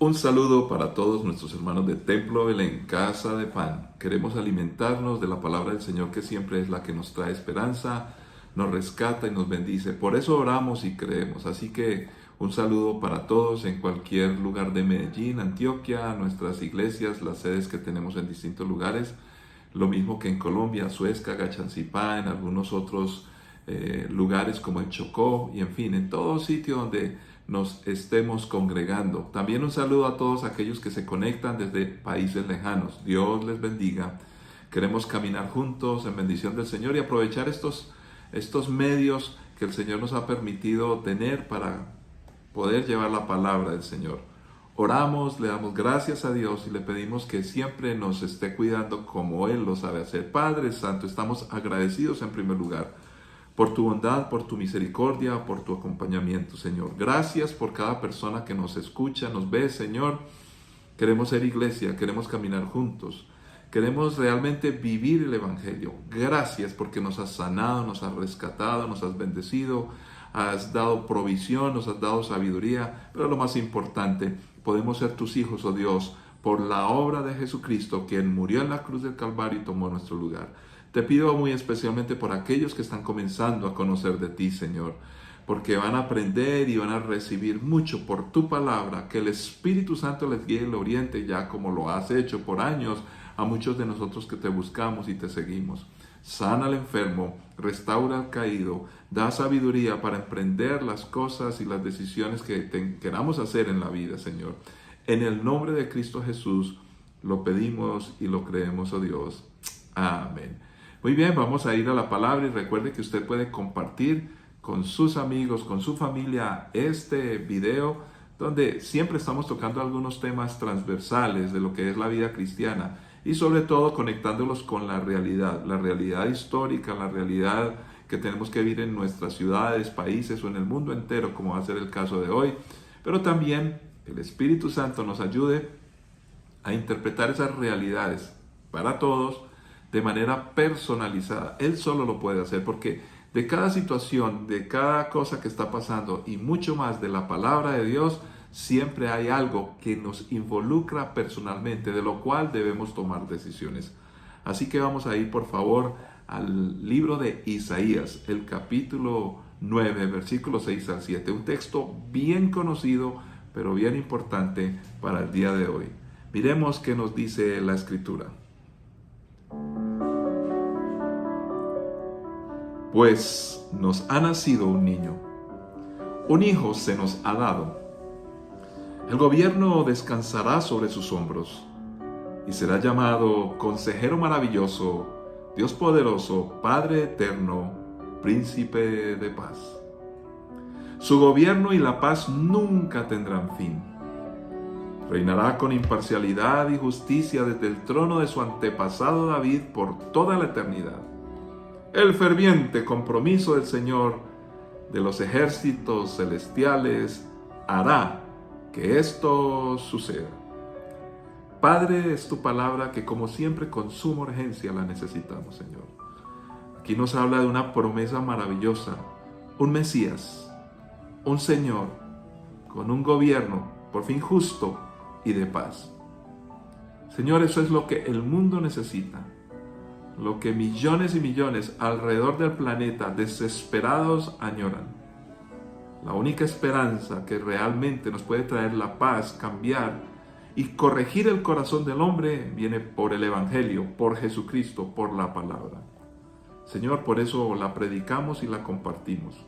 Un saludo para todos nuestros hermanos de Templo Belén, Casa de Pan. Queremos alimentarnos de la palabra del Señor, que siempre es la que nos trae esperanza, nos rescata y nos bendice. Por eso oramos y creemos. Así que un saludo para todos en cualquier lugar de Medellín, Antioquia, nuestras iglesias, las sedes que tenemos en distintos lugares. Lo mismo que en Colombia, Suezca, Gachancipá, en algunos otros lugares como el Chocó y en fin, en todo sitio donde nos estemos congregando. También un saludo a todos aquellos que se conectan desde países lejanos. Dios les bendiga. Queremos caminar juntos en bendición del Señor y aprovechar estos medios que el Señor nos ha permitido tener para poder llevar la palabra del Señor. Oramos, le damos gracias a Dios y le pedimos que siempre nos esté cuidando como Él lo sabe hacer. Padre Santo, estamos agradecidos en primer lugar por tu bondad, por tu misericordia, por tu acompañamiento, Señor. Gracias por cada persona que nos escucha, nos ve, Señor. Queremos ser iglesia, queremos caminar juntos. Queremos realmente vivir el Evangelio. Gracias porque nos has sanado, nos has rescatado, nos has bendecido, has dado provisión, nos has dado sabiduría. Pero lo más importante, podemos ser tus hijos, oh Dios, por la obra de Jesucristo, quien murió en la cruz del Calvario y tomó nuestro lugar. Te pido muy especialmente por aquellos que están comenzando a conocer de ti, Señor, porque van a aprender y van a recibir mucho por tu palabra, que el Espíritu Santo les guíe y les oriente, ya como lo has hecho por años a muchos de nosotros que te buscamos y te seguimos. Sana al enfermo, restaura al caído, da sabiduría para emprender las cosas y las decisiones que queramos hacer en la vida, Señor. En el nombre de Cristo Jesús lo pedimos y lo creemos, oh Dios. Amén. Muy bien, vamos a ir a la palabra y recuerde que usted puede compartir con sus amigos, con su familia este video donde siempre estamos tocando algunos temas transversales de lo que es la vida cristiana y sobre todo conectándolos con la realidad histórica, la realidad que tenemos que vivir en nuestras ciudades, países o en el mundo entero, como va a ser el caso de hoy. Pero también el Espíritu Santo nos ayude a interpretar esas realidades para todos de manera personalizada. Él solo lo puede hacer porque de cada situación, de cada cosa que está pasando y mucho más de la palabra de Dios, siempre hay algo que nos involucra personalmente, de lo cual debemos tomar decisiones. Así que vamos a ir, por favor, al libro de Isaías, el capítulo 9, versículos 6 al 7. Un texto bien conocido, pero bien importante para el día de hoy. Miremos qué nos dice la Escritura. Pues nos ha nacido un niño, un hijo se nos ha dado. El gobierno descansará sobre sus hombros y será llamado Consejero Maravilloso, Dios Poderoso, Padre Eterno, Príncipe de Paz. Su gobierno y la paz nunca tendrán fin. Reinará con imparcialidad y justicia desde el trono de su antepasado David por toda la eternidad. El ferviente compromiso del Señor de los ejércitos celestiales hará que esto suceda. Padre, es tu palabra que como siempre con suma urgencia la necesitamos, Señor. Aquí nos habla de una promesa maravillosa, un Mesías, un Señor con un gobierno por fin justo y de paz. Señor, eso es lo que el mundo necesita. Lo que millones y millones alrededor del planeta desesperados añoran. La única esperanza que realmente nos puede traer la paz, cambiar y corregir el corazón del hombre viene por el Evangelio, por Jesucristo, por la palabra. Señor, por eso la predicamos y la compartimos.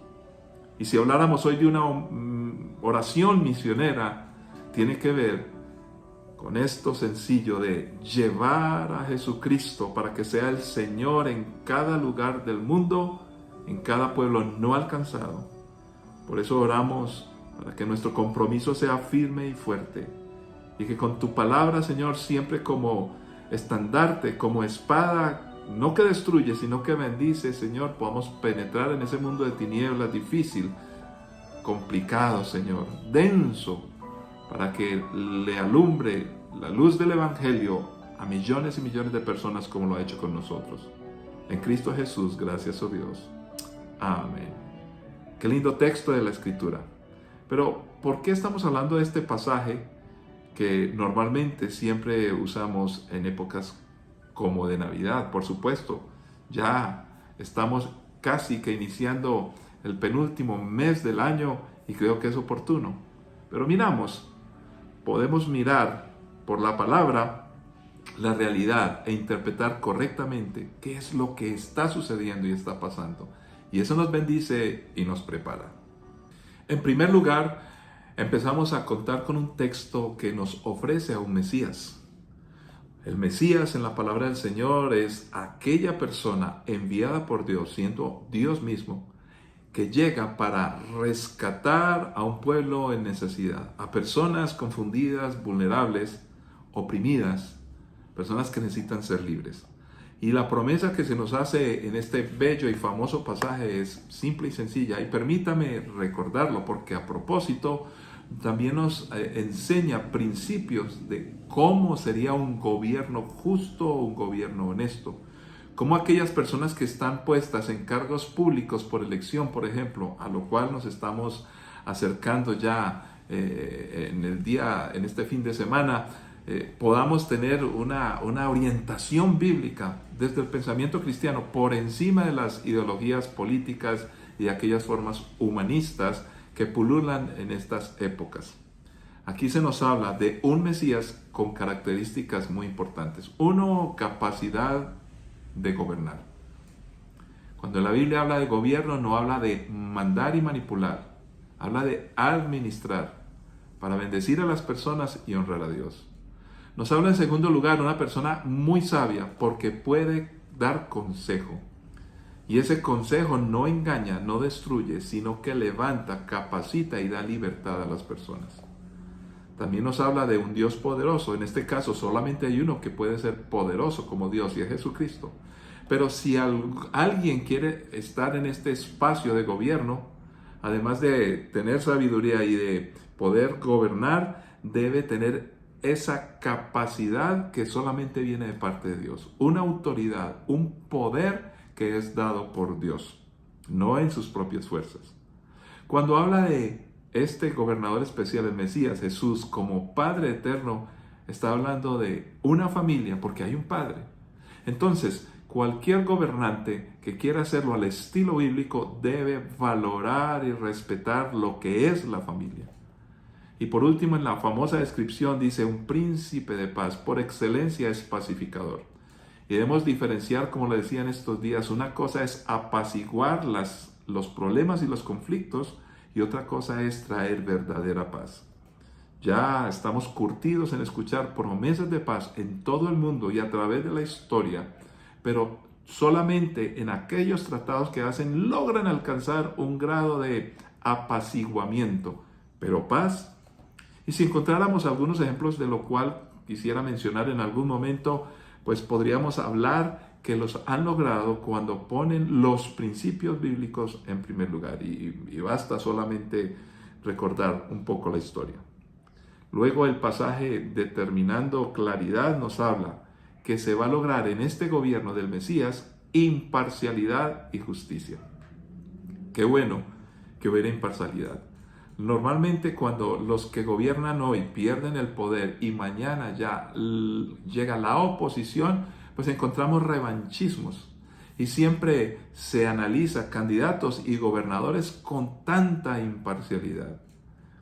Y si habláramos hoy de una oración misionera, tiene que ver con esto sencillo de llevar a Jesucristo para que sea el Señor en cada lugar del mundo, en cada pueblo no alcanzado. Por eso oramos para que nuestro compromiso sea firme y fuerte y que con tu palabra, Señor, siempre como estandarte, como espada, no que destruye, sino que bendice, Señor, podamos penetrar en ese mundo de tinieblas difícil, complicado, Señor, denso, para que le alumbre la luz del Evangelio a millones y millones de personas como lo ha hecho con nosotros. En Cristo Jesús, gracias, oh Dios. Amén. Qué lindo texto de la Escritura. Pero, ¿por qué estamos hablando de este pasaje que normalmente siempre usamos en épocas como de Navidad. Por supuesto, ya estamos casi que iniciando el penúltimo mes del año y creo que es oportuno. Pero podemos mirar por la palabra la realidad e interpretar correctamente qué es lo que está sucediendo y está pasando. Y eso nos bendice y nos prepara. En primer lugar, empezamos a contar con un texto que nos ofrece a un Mesías. El Mesías en la palabra del Señor es aquella persona enviada por Dios, siendo Dios mismo, que llega para rescatar a un pueblo en necesidad, a personas confundidas, vulnerables, oprimidas, personas que necesitan ser libres. Y la promesa que se nos hace en este bello y famoso pasaje es simple y sencilla. Y permítame recordarlo porque a propósito también nos enseña principios de cómo sería un gobierno justo, un gobierno honesto. Cómo aquellas personas que están puestas en cargos públicos por elección, por ejemplo, a lo cual nos estamos acercando ya en este fin de semana, podamos tener una orientación bíblica desde el pensamiento cristiano por encima de las ideologías políticas y aquellas formas humanistas que pululan en estas épocas. Aquí se nos habla de un Mesías con características muy importantes. Uno, capacidad de gobernar. Cuando la Biblia habla de gobierno, no habla de mandar y manipular, habla de administrar para bendecir a las personas y honrar a Dios. Nos habla en segundo lugar una persona muy sabia porque puede dar consejo. Y ese consejo no engaña, no destruye, sino que levanta, capacita y da libertad a las personas. También nos habla de un Dios poderoso. En este caso solamente hay uno que puede ser poderoso como Dios y es Jesucristo. Pero si alguien quiere estar en este espacio de gobierno, además de tener sabiduría y de poder gobernar, debe tener esa capacidad que solamente viene de parte de Dios. Una autoridad, un poder que es dado por Dios, no en sus propias fuerzas. Cuando habla de este gobernador especial, el Mesías, Jesús, como Padre eterno, está hablando de una familia, porque hay un Padre. Entonces, cualquier gobernante que quiera hacerlo al estilo bíblico debe valorar y respetar lo que es la familia. Y por último, en la famosa descripción dice, un príncipe de paz, por excelencia es pacificador. Y debemos diferenciar, como le decía en estos días, una cosa es apaciguar los problemas y los conflictos, y otra cosa es traer verdadera paz. Ya estamos curtidos en escuchar promesas de paz en todo el mundo y a través de la historia, pero solamente en aquellos tratados que hacen logran alcanzar un grado de apaciguamiento, pero paz. Y si encontráramos algunos ejemplos de lo cual quisiera mencionar en algún momento, pues podríamos hablar que los han logrado cuando ponen los principios bíblicos en primer lugar. Y basta solamente recordar un poco la historia. Luego el pasaje, determinando claridad, nos habla que se va a lograr en este gobierno del Mesías imparcialidad y justicia. Qué bueno que hubiera imparcialidad. Normalmente cuando los que gobiernan hoy pierden el poder y mañana ya llega la oposición, pues encontramos revanchismos. Y siempre se analiza candidatos y gobernadores con tanta imparcialidad.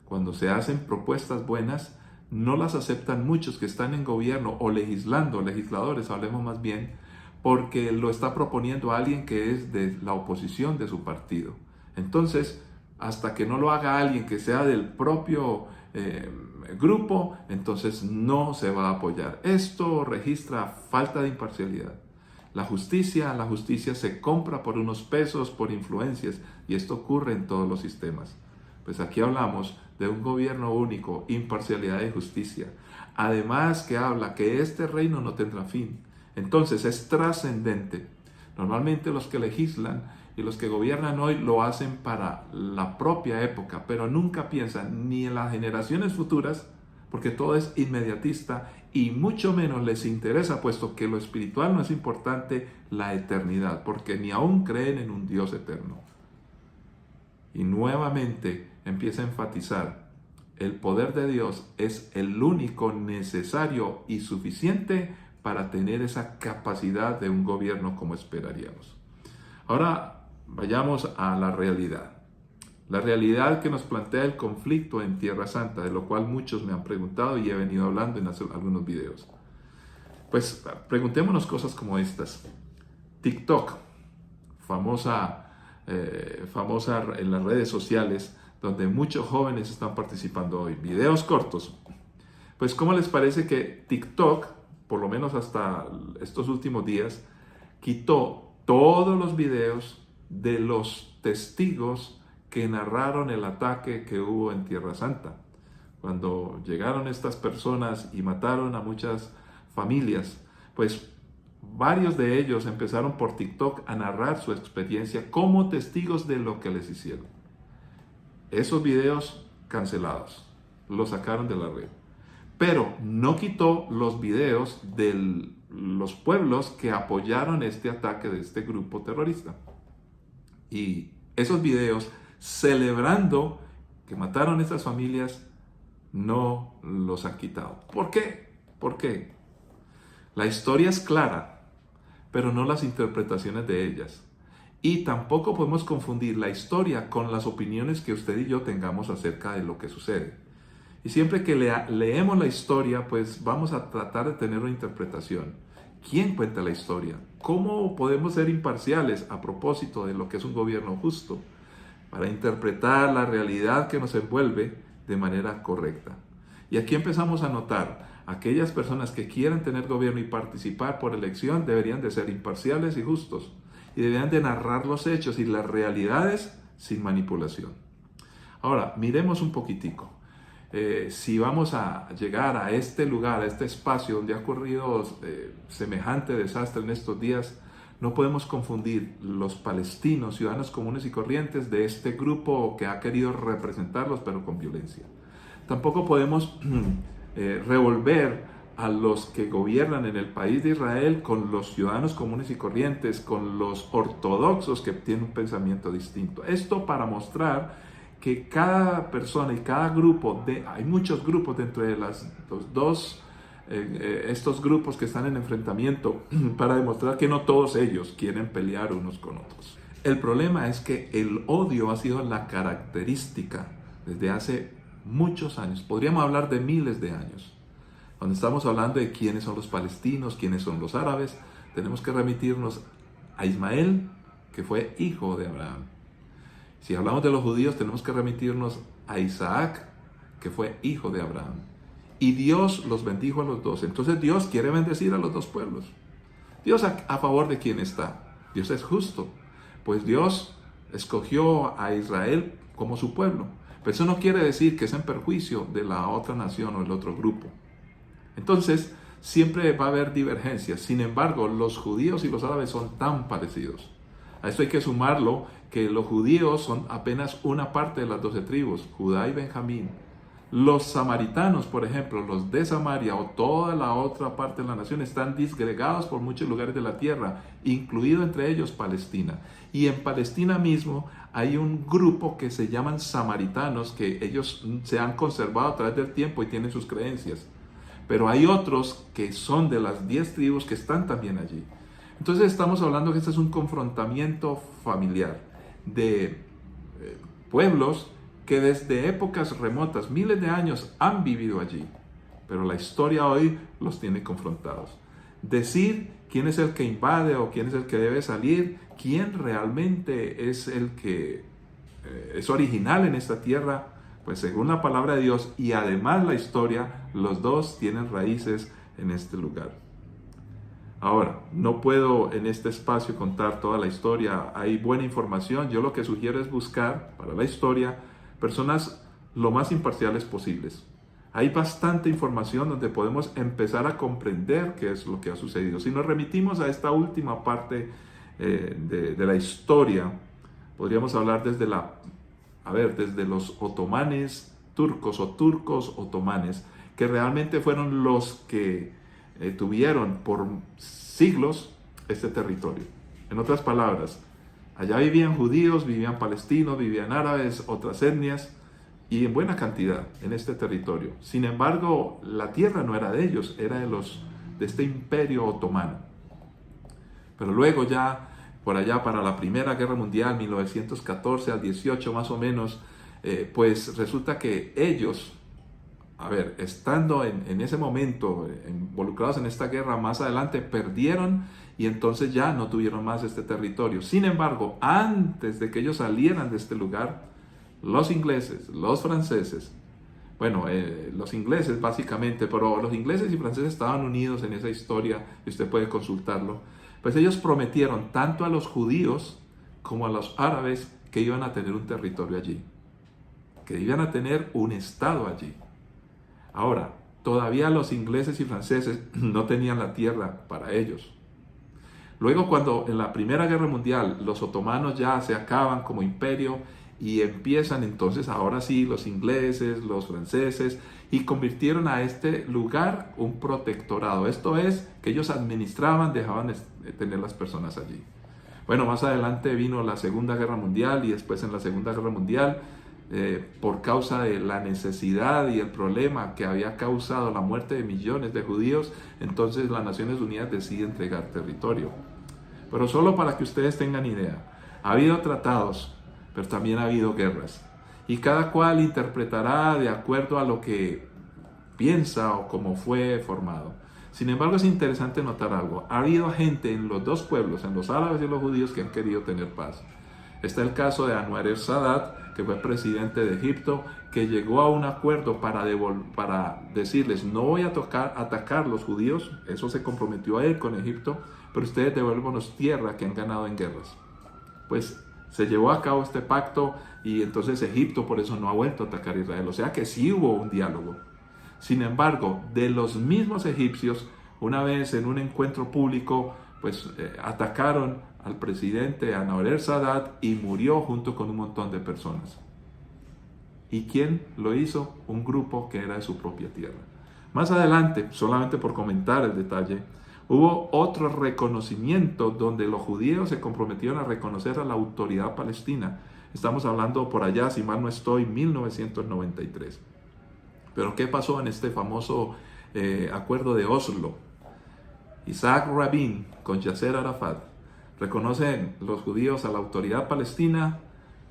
Cuando se hacen propuestas buenas, no las aceptan muchos que están en gobierno o legislando, legisladores, hablemos más bien, porque lo está proponiendo alguien que es de la oposición de su partido. Entonces, hasta que no lo haga alguien que sea del propio grupo, entonces no se va a apoyar. Esto registra falta de imparcialidad. La justicia se compra por unos pesos, por influencias, y esto ocurre en todos los sistemas. Pues aquí hablamos de un gobierno único, imparcialidad y justicia. Además que habla que este reino no tendrá fin. Entonces es trascendente. Normalmente los que legislan y los que gobiernan hoy lo hacen para la propia época, pero nunca piensan ni en las generaciones futuras, porque todo es inmediatista y mucho menos les interesa, puesto que lo espiritual no es importante, la eternidad, porque ni aún creen en un Dios eterno. Y nuevamente empieza a enfatizar el poder de Dios es el único necesario y suficiente para tener esa capacidad de un gobierno como esperaríamos. Ahora vayamos a la realidad. La realidad que nos plantea el conflicto en Tierra Santa, de lo cual muchos me han preguntado y he venido hablando en algunos videos. Pues preguntémonos cosas como estas. TikTok, famosa en las redes sociales, donde muchos jóvenes están participando hoy. Videos cortos. Pues ¿cómo les parece que TikTok, por lo menos hasta estos últimos días, quitó todos los videos de los testigos que narraron el ataque que hubo en Tierra Santa? Cuando llegaron estas personas y mataron a muchas familias, pues varios de ellos empezaron por TikTok a narrar su experiencia como testigos de lo que les hicieron. Esos videos cancelados, los sacaron de la red. Pero no quitó los videos de los pueblos que apoyaron este ataque de este grupo terrorista. Y esos videos celebrando que mataron a estas familias no los han quitado. ¿Por qué? ¿Por qué? La historia es clara, pero no las interpretaciones de ellas. Y tampoco podemos confundir la historia con las opiniones que usted y yo tengamos acerca de lo que sucede. Y siempre que leemos la historia, pues vamos a tratar de tener una interpretación. ¿Quién cuenta la historia? ¿Cómo podemos ser imparciales a propósito de lo que es un gobierno justo para interpretar la realidad que nos envuelve de manera correcta? Y aquí empezamos a notar, aquellas personas que quieran tener gobierno y participar por elección deberían de ser imparciales y justos. Y deberían de narrar los hechos y las realidades sin manipulación. Ahora, miremos un poquitico. Si vamos a llegar a este lugar, a este espacio donde ha ocurrido semejante desastre en estos días, no podemos confundir los palestinos, ciudadanos comunes y corrientes, de este grupo que ha querido representarlos, pero con violencia. Tampoco podemos revolver a los que gobiernan en el país de Israel con los ciudadanos comunes y corrientes, con los ortodoxos que tienen un pensamiento distinto. Esto para mostrar que cada persona y cada grupo, hay muchos grupos dentro de estos grupos que están en enfrentamiento, para demostrar que no todos ellos quieren pelear unos con otros. El problema es que el odio ha sido la característica desde hace muchos años, podríamos hablar de miles de años. Cuando estamos hablando de quiénes son los palestinos, quiénes son los árabes, tenemos que remitirnos a Ismael, que fue hijo de Abraham. Si hablamos de los judíos, tenemos que remitirnos a Isaac, que fue hijo de Abraham. Y Dios los bendijo a los dos. Entonces Dios quiere bendecir a los dos pueblos. Dios a favor de quién está. Dios es justo. Pues Dios escogió a Israel como su pueblo. Pero eso no quiere decir que es en perjuicio de la otra nación o el otro grupo. Entonces, siempre va a haber divergencias. Sin embargo, los judíos y los árabes son tan parecidos. A esto hay que sumarlo que los judíos son apenas una parte de las 12 tribus, Judá y Benjamín. Los samaritanos, por ejemplo, los de Samaria o toda la otra parte de la nación están disgregados por muchos lugares de la tierra, incluido entre ellos Palestina. Y en Palestina mismo hay un grupo que se llaman samaritanos, que ellos se han conservado a través del tiempo y tienen sus creencias. Pero hay otros que son de las 10 tribus que están también allí. Entonces estamos hablando que este es un confrontamiento familiar de pueblos que desde épocas remotas, miles de años, han vivido allí. Pero la historia hoy los tiene confrontados. Decir quién es el que invade o quién es el que debe salir, quién realmente es el que es original en esta tierra, pues según la palabra de Dios y además la historia, los dos tienen raíces en este lugar. Ahora, no puedo en este espacio contar toda la historia, hay buena información, yo lo que sugiero es buscar para la historia personas lo más imparciales posibles. Hay bastante información donde podemos empezar a comprender qué es lo que ha sucedido. Si nos remitimos a esta última parte de la historia, podríamos hablar desde los otomanes turcos o turcos otomanes, que realmente fueron los que tuvieron por siglos este territorio. En otras palabras, allá vivían judíos, vivían palestinos, vivían árabes, otras etnias, y en buena cantidad en este territorio. Sin embargo, la tierra no era de ellos, era de este imperio otomano. Pero luego ya, por allá para la Primera Guerra Mundial, 1914 al 18 más o menos, pues resulta que ellos, a ver, estando en ese momento involucrados en esta guerra, más adelante perdieron y entonces ya no tuvieron más este territorio. Sin embargo, antes de que ellos salieran de este lugar, los ingleses, los franceses, bueno, los ingleses básicamente, pero los ingleses y franceses estaban unidos en esa historia, y usted puede consultarlo, pues ellos prometieron tanto a los judíos como a los árabes que iban a tener un territorio allí, que iban a tener un estado allí. Ahora, todavía los ingleses y franceses no tenían la tierra para ellos. Luego, cuando en la Primera Guerra Mundial los otomanos ya se acaban como imperio y empiezan entonces ahora sí los ingleses, los franceses, y convirtieron a este lugar un protectorado. Esto es, que ellos administraban, dejaban de tener las personas allí. Bueno, más adelante vino la Segunda Guerra Mundial y después en la Segunda Guerra Mundial, por causa de la necesidad y el problema que había causado la muerte de millones de judíos, entonces las Naciones Unidas decide entregar territorio. Pero solo para que ustedes tengan idea, ha habido tratados, pero también ha habido guerras. Y cada cual interpretará de acuerdo a lo que piensa o cómo fue formado. Sin embargo, es interesante notar algo. Ha habido gente en los dos pueblos, en los árabes y los judíos, que han querido tener paz. Está el caso de Anwar el-Sadat, que fue presidente de Egipto, que llegó a un acuerdo para decirles, no voy a atacar a los judíos, eso se comprometió a él con Egipto, pero ustedes devuélvanos tierra que han ganado en guerras. Pues se llevó a cabo este pacto y entonces Egipto por eso no ha vuelto a atacar a Israel. O sea que sí hubo un diálogo. Sin embargo, de los mismos egipcios, una vez en un encuentro público, pues atacaron al presidente Anwar el-Sadat y murió junto con un montón de personas. ¿Y quién lo hizo? Un grupo que era de su propia tierra. Más adelante, solamente por comentar el detalle, hubo otro reconocimiento donde los judíos se comprometieron a reconocer a la autoridad palestina. Estamos hablando por allá, si mal no estoy, 1993. Pero ¿qué pasó en este famoso acuerdo de Oslo? Isaac Rabin con Yasser Arafat reconocen los judíos a la autoridad palestina,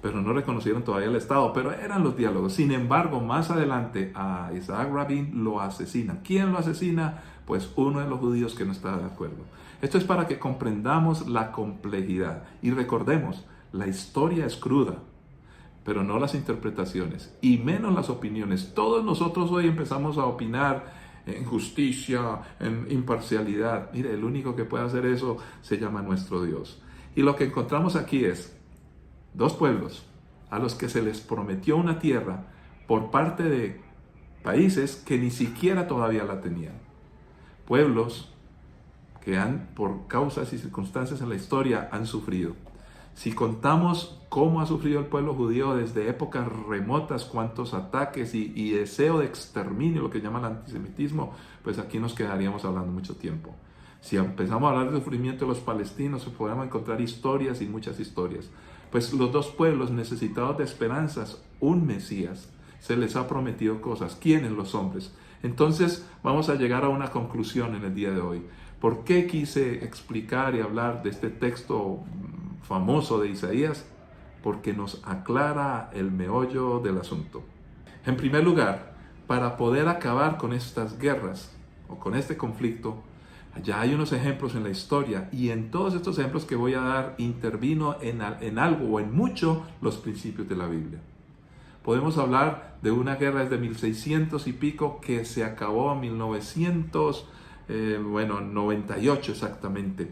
pero no reconocieron todavía el Estado, pero eran los diálogos. Sin embargo, más adelante a Isaac Rabin lo asesinan. ¿Quién lo asesina? Pues uno de los judíos que no estaba de acuerdo. Esto es para que comprendamos la complejidad y recordemos, la historia es cruda, pero no las interpretaciones y menos las opiniones. Todos nosotros hoy empezamos a opinar en justicia, en imparcialidad. Mire, el único que puede hacer eso se llama nuestro Dios. Y lo que encontramos aquí es dos pueblos a los que se les prometió una tierra por parte de países que ni siquiera todavía la tenían. Pueblos que por causas y circunstancias en la historia han sufrido. Si contamos cómo ha sufrido el pueblo judío desde épocas remotas, cuántos ataques y deseo de exterminio, lo que llaman antisemitismo, pues aquí nos quedaríamos hablando mucho tiempo. Si empezamos a hablar del sufrimiento de los palestinos, podemos encontrar historias y muchas historias. Pues los dos pueblos necesitados de esperanzas, un Mesías, se les ha prometido cosas. ¿Quiénes? Los hombres. Entonces vamos a llegar a una conclusión en el día de hoy. ¿Por qué quise explicar y hablar de este texto famoso de Isaías? Porque nos aclara el meollo del asunto. En primer lugar, para poder acabar con estas guerras o con este conflicto, ya hay unos ejemplos en la historia y en todos estos ejemplos que voy a dar intervino en algo o en mucho los principios de la Biblia. Podemos hablar de una guerra desde 1600 y pico que se acabó en 1998 exactamente,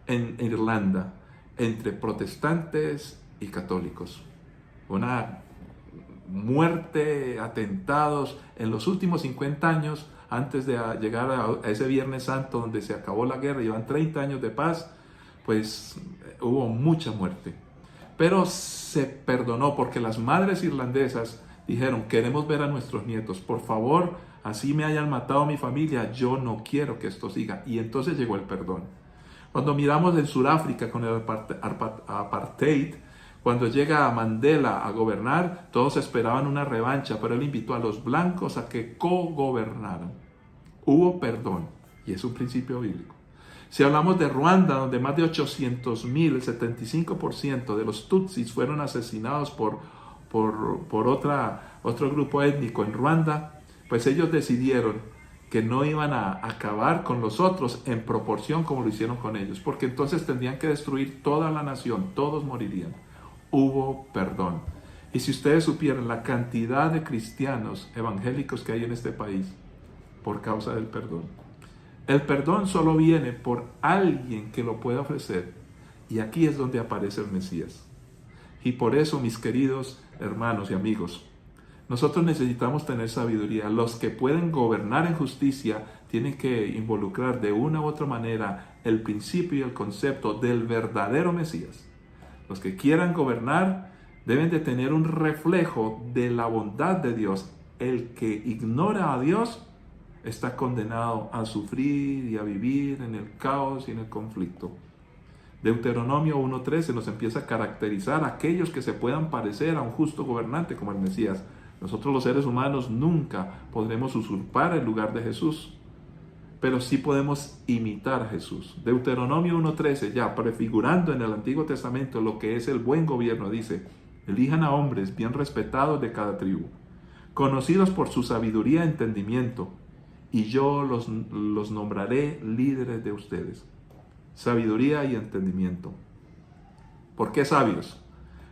en Irlanda, entre protestantes y católicos. Una muerte, atentados en los últimos 50 años antes de llegar a ese Viernes Santo donde se acabó la guerra, llevan 30 años de paz, pues hubo mucha muerte. Pero se perdonó porque las madres irlandesas dijeron, queremos ver a nuestros nietos, por favor, así me hayan matado a mi familia, yo no quiero que esto siga. Y entonces llegó el perdón. Cuando miramos en Sudáfrica con el apartheid, Cuando llega Mandela a gobernar, todos esperaban una revancha, pero él invitó a los blancos a que co-gobernaran. Hubo perdón, y es un principio bíblico. Si hablamos de Ruanda, donde más de 800,000, el 75% de los Tutsis fueron asesinados por otro grupo étnico en Ruanda, pues ellos decidieron que no iban a acabar con los otros en proporción como lo hicieron con ellos, porque entonces tendrían que destruir toda la nación, todos morirían. Hubo perdón. Y si ustedes supieran la cantidad de cristianos evangélicos que hay en este país por causa del perdón. El perdón solo viene por alguien que lo pueda ofrecer, y aquí es donde aparece el Mesías. Y por eso, mis queridos hermanos y amigos, nosotros necesitamos tener sabiduría. Los que pueden gobernar en justicia tienen que involucrar de una u otra manera el principio y el concepto del verdadero Mesías. Los que quieran gobernar deben de tener un reflejo de la bondad de Dios. El que ignora a Dios está condenado a sufrir y a vivir en el caos y en el conflicto. Deuteronomio 1:13 nos empieza a caracterizar a aquellos que se puedan parecer a un justo gobernante como el Mesías. Nosotros los seres humanos nunca podremos usurpar el lugar de Jesús, pero sí podemos imitar a Jesús. Deuteronomio 1:13, ya prefigurando en el Antiguo Testamento lo que es el buen gobierno, dice: elijan a hombres bien respetados de cada tribu, conocidos por su sabiduría y entendimiento, y yo los nombraré líderes de ustedes. Sabiduría y entendimiento. ¿Por qué sabios?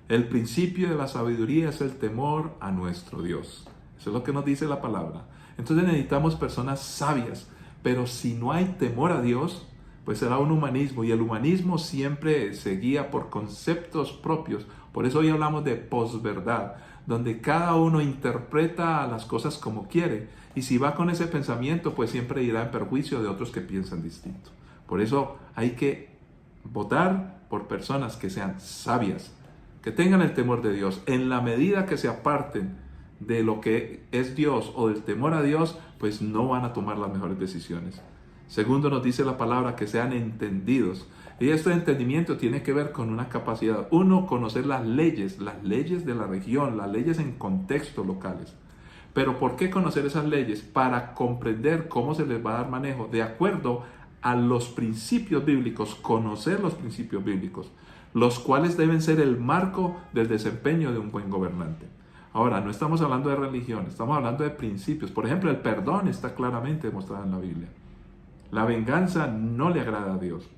El principio de la sabiduría es el temor a nuestro Dios. Eso es lo que nos dice la palabra. Entonces necesitamos personas sabias, pero si no hay temor a Dios, pues será un humanismo, y el humanismo siempre se guía por conceptos propios. Por eso hoy hablamos de posverdad, donde cada uno interpreta las cosas como quiere, y si va con ese pensamiento, pues siempre irá en perjuicio de otros que piensan distinto. Por eso hay que votar por personas que sean sabias, que tengan el temor de Dios. En la medida que se aparten de lo que es Dios o del temor a Dios, pues no van a tomar las mejores decisiones. Segundo, nos dice la palabra que sean entendidos. Y este entendimiento tiene que ver con una capacidad. Uno, conocer las leyes de la región, las leyes en contextos locales. Pero ¿por qué conocer esas leyes? Para comprender cómo se les va a dar manejo de acuerdo a los principios bíblicos, conocer los principios bíblicos, los cuales deben ser el marco del desempeño de un buen gobernante. Ahora, no estamos hablando de religión, estamos hablando de principios. Por ejemplo, el perdón está claramente demostrado en la Biblia. La venganza no le agrada a Dios.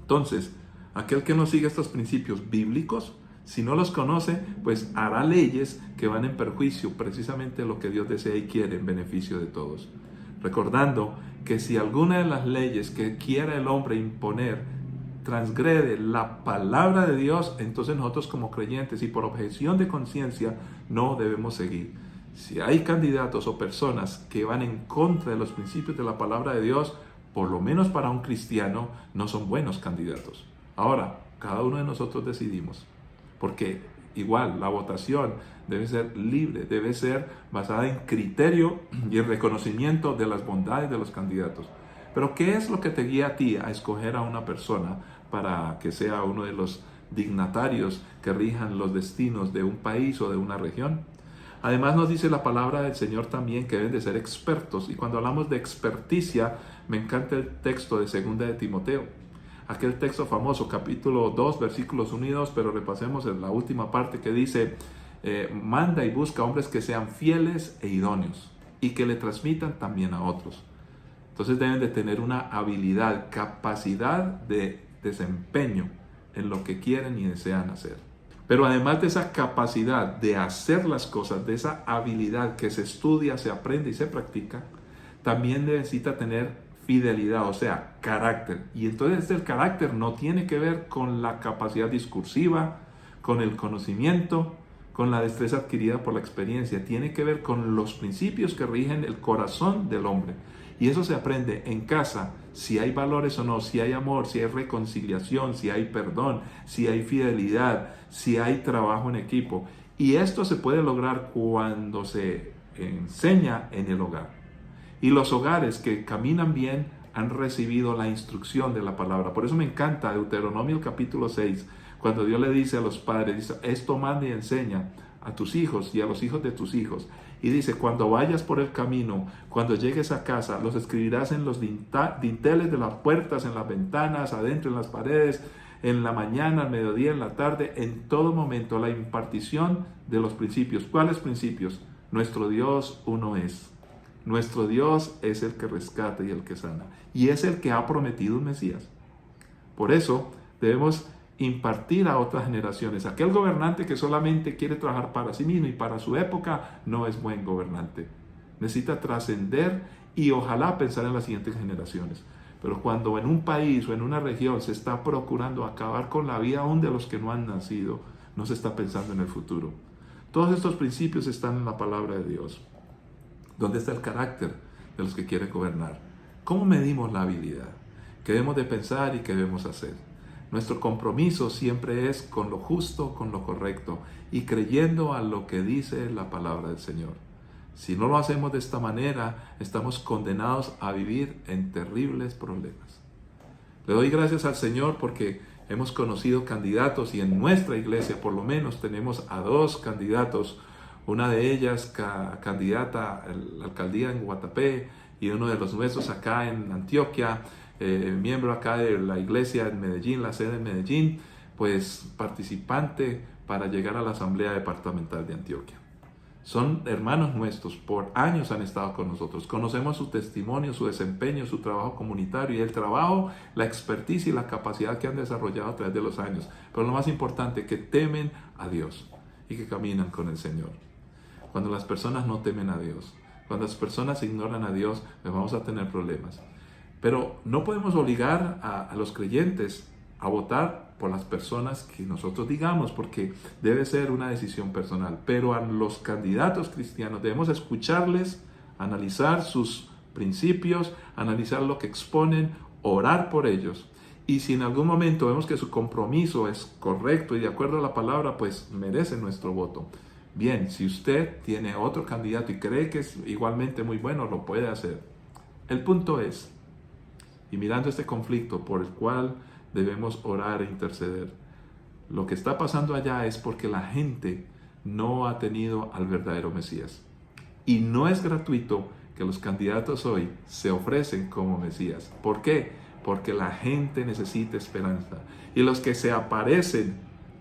Entonces, aquel que no sigue estos principios bíblicos, si no los conoce, pues hará leyes que van en perjuicio precisamente de lo que Dios desea y quiere en beneficio de todos. Recordando que si alguna de las leyes que quiera el hombre imponer transgrede la palabra de Dios, entonces nosotros como creyentes y por objeción de conciencia no debemos seguir. Si hay candidatos o personas que van en contra de los principios de la palabra de Dios, por lo menos para un cristiano, no son buenos candidatos. Ahora, cada uno de nosotros decidimos, porque igual la votación debe ser libre, debe ser basada en criterio y en reconocimiento de las bondades de los candidatos. Pero ¿qué es lo que te guía a ti a escoger a una persona para que sea uno de los dignatarios que rijan los destinos de un país o de una región? Además nos dice la palabra del Señor también que deben de ser expertos. Y cuando hablamos de experticia, me encanta el texto de 2 de Timoteo. Aquel texto famoso, capítulo 2, versículos 1 y 2, pero repasemos en la última parte que dice: manda y busca hombres que sean fieles e idóneos y que le transmitan también a otros. Entonces deben de tener una habilidad, capacidad de desempeño en lo que quieren y desean hacer. Pero además de esa capacidad de hacer las cosas, de esa habilidad que se estudia, se aprende y se practica, también necesita tener fidelidad, o sea, carácter. Y entonces el carácter no tiene que ver con la capacidad discursiva, con el conocimiento, con la destreza adquirida por la experiencia. Tiene que ver con los principios que rigen el corazón del hombre. Y eso se aprende en casa, si hay valores o no, si hay amor, si hay reconciliación, si hay perdón, si hay fidelidad, si hay trabajo en equipo. Y esto se puede lograr cuando se enseña en el hogar. Y los hogares que caminan bien han recibido la instrucción de la palabra. Por eso me encanta Deuteronomio capítulo 6, Cuando Dios le dice a los padres, dice, esto manda y enseña a tus hijos y a los hijos de tus hijos. Y dice, cuando vayas por el camino, cuando llegues a casa, los escribirás en los dinteles de las puertas, en las ventanas, adentro en las paredes, en la mañana, al mediodía, en la tarde, en todo momento, la impartición de los principios. ¿Cuáles principios? Nuestro Dios uno es. Nuestro Dios es el que rescata y el que sana. Y es el que ha prometido un Mesías. Por eso debemos impartir a otras generaciones. Aquel gobernante que solamente quiere trabajar para sí mismo y para su época no es buen gobernante. Necesita trascender y ojalá pensar en las siguientes generaciones. Pero cuando en un país o en una región se está procurando acabar con la vida aún de los que no han nacido, no se está pensando en el futuro. Todos estos principios están en la palabra de Dios. ¿Dónde está el carácter de los que quieren gobernar? ¿Cómo medimos la habilidad? ¿Qué debemos de pensar y qué debemos hacer? Nuestro compromiso siempre es con lo justo, con lo correcto y creyendo a lo que dice la palabra del Señor. Si no lo hacemos de esta manera, estamos condenados a vivir en terribles problemas. Le doy gracias al Señor porque hemos conocido candidatos y en nuestra iglesia por lo menos tenemos a 2 candidatos. Una de ellas candidata a la alcaldía en Guatapé y uno de los nuestros acá en Antioquia, miembro acá de la iglesia en Medellín, la sede en Medellín, pues participante para llegar a la Asamblea Departamental de Antioquia. Son hermanos nuestros, por años han estado con nosotros, conocemos su testimonio, su desempeño, su trabajo comunitario y el trabajo, la expertise y la capacidad que han desarrollado a través de los años. Pero lo más importante, que temen a Dios y que caminan con el Señor. Cuando las personas no temen a Dios, cuando las personas ignoran a Dios, pues vamos a tener problemas. Pero no podemos obligar a los creyentes a votar por las personas que nosotros digamos, porque debe ser una decisión personal. Pero a los candidatos cristianos debemos escucharles, analizar sus principios, analizar lo que exponen, orar por ellos. Y si en algún momento vemos que su compromiso es correcto y de acuerdo a la palabra, pues merece nuestro voto. Bien, si usted tiene otro candidato y cree que es igualmente muy bueno, lo puede hacer. El punto es, y mirando este conflicto por el cual debemos orar e interceder, lo que está pasando allá es porque la gente no ha tenido al verdadero Mesías. Y no es gratuito que los candidatos hoy se ofrecen como Mesías. ¿Por qué? Porque la gente necesita esperanza. Y los que se aparecen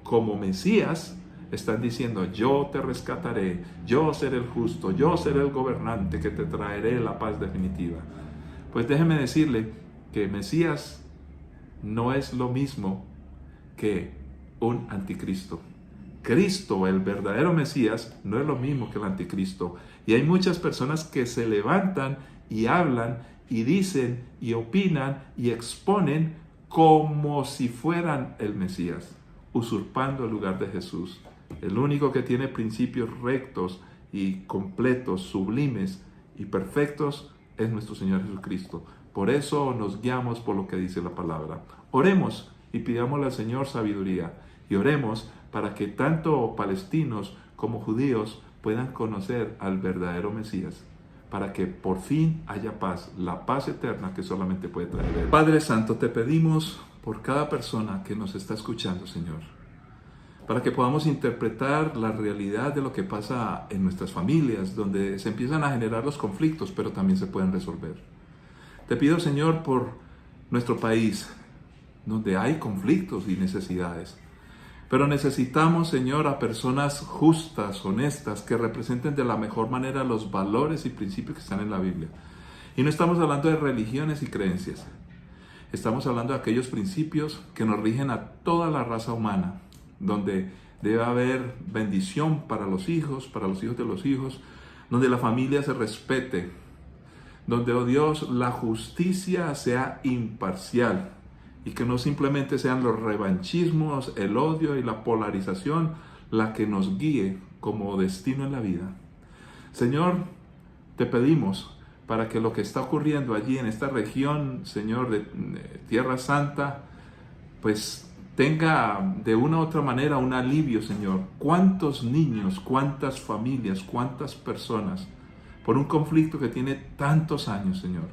como Mesías están diciendo, yo te rescataré, yo seré el justo, yo seré el gobernante que te traeré la paz definitiva. Pues déjeme decirle que Mesías no es lo mismo que un anticristo. Cristo, el verdadero Mesías, no es lo mismo que el anticristo. Y hay muchas personas que se levantan y hablan y dicen y opinan y exponen como si fueran el Mesías, usurpando el lugar de Jesús. El único que tiene principios rectos y completos, sublimes y perfectos es nuestro Señor Jesucristo. Por eso nos guiamos por lo que dice la palabra. Oremos y pidámosle al Señor sabiduría. Y oremos para que tanto palestinos como judíos puedan conocer al verdadero Mesías. Para que por fin haya paz, la paz eterna que solamente puede traer Él. Padre Santo, te pedimos por cada persona que nos está escuchando, Señor. Para que podamos interpretar la realidad de lo que pasa en nuestras familias, donde se empiezan a generar los conflictos, pero también se pueden resolver. Te pido, Señor, por nuestro país, donde hay conflictos y necesidades. Pero necesitamos, Señor, a personas justas, honestas, que representen de la mejor manera los valores y principios que están en la Biblia. Y no estamos hablando de religiones y creencias. Estamos hablando de aquellos principios que nos rigen a toda la raza humana, donde debe haber bendición para los hijos de los hijos, donde la familia se respete, donde, oh Dios, la justicia sea imparcial y que no simplemente sean los revanchismos, el odio y la polarización la que nos guíe como destino en la vida. Señor, te pedimos para que lo que está ocurriendo allí en esta región, Señor, de Tierra Santa, pues tenga de una u otra manera un alivio, Señor. ¿Cuántos niños, cuántas familias, cuántas personas por un conflicto que tiene tantos años, Señor?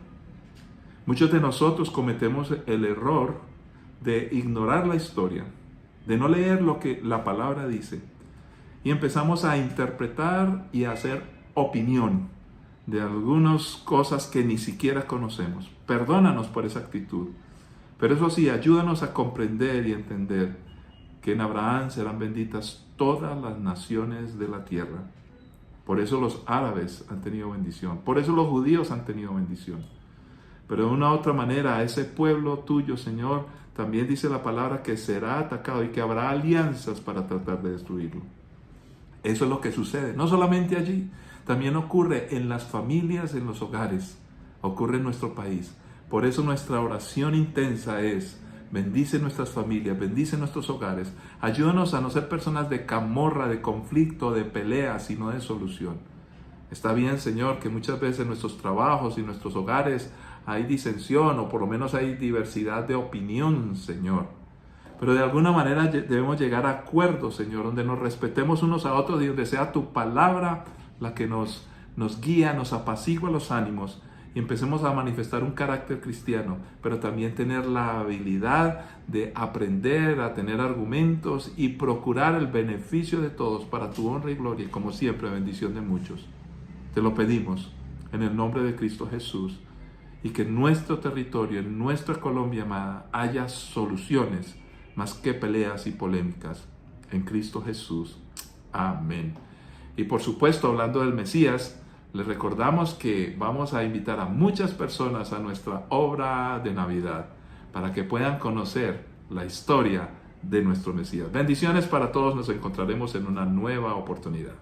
Muchos de nosotros cometemos el error de ignorar la historia de no leer lo que la palabra dice y empezamos a interpretar y a hacer opinión de algunas cosas que ni siquiera conocemos. Perdónanos por esa actitud, pero eso sí, ayúdanos a comprender y entender que en Abraham serán benditas todas las naciones de la tierra. Por eso los árabes han tenido bendición, por eso los judíos han tenido bendición. Pero de una u otra manera, a ese pueblo tuyo, Señor, también dice la palabra que será atacado y que habrá alianzas para tratar de destruirlo. Eso es lo que sucede, no solamente allí, también ocurre en las familias, en los hogares, ocurre en nuestro país. Por eso nuestra oración intensa es: bendice nuestras familias, bendice nuestros hogares, ayúdanos a no ser personas de camorra, de conflicto, de pelea, sino de solución. Está bien, Señor, que muchas veces en nuestros trabajos y nuestros hogares hay disensión o por lo menos hay diversidad de opinión, Señor. Pero de alguna manera debemos llegar a acuerdos, Señor, donde nos respetemos unos a otros y donde sea tu palabra la que nos guía, nos apacigua los ánimos y empecemos a manifestar un carácter cristiano, pero también tener la habilidad de aprender, a tener argumentos y procurar el beneficio de todos para tu honra y gloria y, como siempre, bendición de muchos. Te lo pedimos en el nombre de Cristo Jesús, y que en nuestro territorio, en nuestra Colombia amada, haya soluciones más que peleas y polémicas. En Cristo Jesús. Amén. Y por supuesto, hablando del Mesías, les recordamos que vamos a invitar a muchas personas a nuestra obra de Navidad para que puedan conocer la historia de nuestro Mesías. Bendiciones para todos, nos encontraremos en una nueva oportunidad.